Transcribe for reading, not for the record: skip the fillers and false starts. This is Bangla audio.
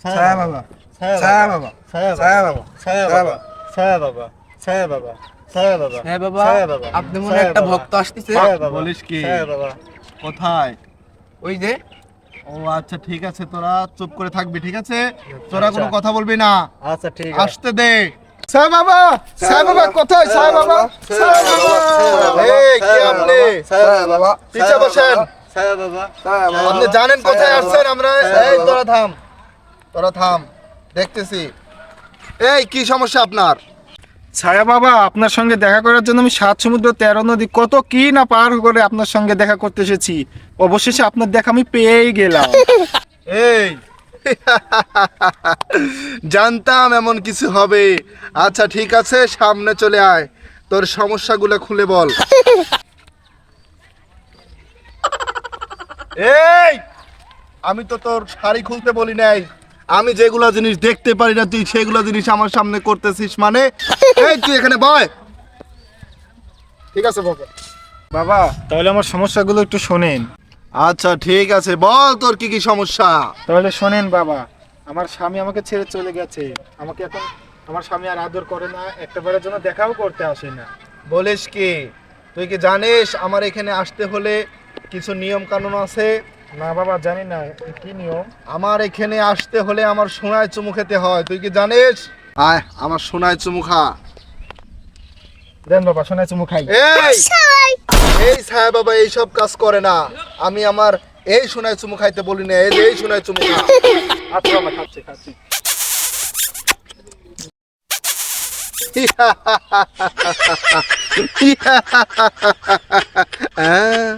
ছায়া বাবা, ছায়া বাবা, ছায়া বাবা, ছায়া বাবা, ছায়া বাবা, ছায়া বাবা, ছায়া বাবা, হ্যাঁ বাবা, ছায়া বাবা, আপনি মনে হয় একটা ভক্ত আসতেছে। ছায়া বাবা, বলিস কি? ছায়া বাবা। কোথায়? ওই যে ও আচ্ছা, ঠিক আছে, তোরা চুপ করে থাকবি, ঠিক আছে? তোরা কোনো কথা বলবি না, আচ্ছা ঠিক আছে। আসতে দে। ছায়া বাবা, ছায়া বাবা কোথায়? ছায়া বাবা, ছায়া বাবা, এই কে আপনি? ছায়া বাবা, পিছে বসেন। ছায়া বাবা, আপনি জানেন কোথায় আসছেন? আমরা এই তোরা থাম, তোরা থাম, দেখতেছি। এই কি সমস্যা আপনার? ছায়া বাবা, আপনার সঙ্গে দেখা করার জন্য আমি ৭ সমুদ্র ১৩ নদী কত কি না পার করে আপনার সঙ্গে দেখা করতে এসেছি। অবশেষে আপনার দেখা আমি পেয়েই গেলাম। এই জানতাম এমন কিছু হবে। আচ্ছা ঠিক আছে, সামনে চলে আয়, তোর সমস্যাগুলো খুলে বল। এই আমি তো তোর শাড়ি খুলতে বলি নাই। আমি যেগুলা জিনিস দেখতে পারি না তুই সেগুলা জিনিস আমার সামনে করতেছিস মানে? এই তুই এখানে বয়। ঠিক আছে বাবা। বাবা, তাহলে আমার সমস্যাগুলো একটু শোনেন। আচ্ছা ঠিক আছে, বল তোর কি কি সমস্যা। তাহলে শোনেন বাবা, আমার স্বামী আমাকে ছেড়ে চলে গেছে। আমাকে এখন আমার স্বামী আর আদর করে না, একটাবারের জন্য দেখাও করতে আসে না। বলিস কি? তুই কি জানিস আমার এখানে আসতে হলে কিছু নিয়ম কানুন আছে? না বাবা, জানি না কি নিয়ম। আমার এখানে আসতে হলে আমার সোনায় চুমু খেতে হয়, তুই কি জানিস? আয় আমার সোনায় চুমু খা। দেন বাবা, শোনায় চুমু খাই। এই এই ছায়া বাবা এইসব কাজ করে না। আমি আমার এই সোনায় চুমু খাইতে বলি না, এই যে এই সোনায় চুমু খা। আচ্ছা বাবা, খাচ্ছি খাচ্ছি। হ্যাঁ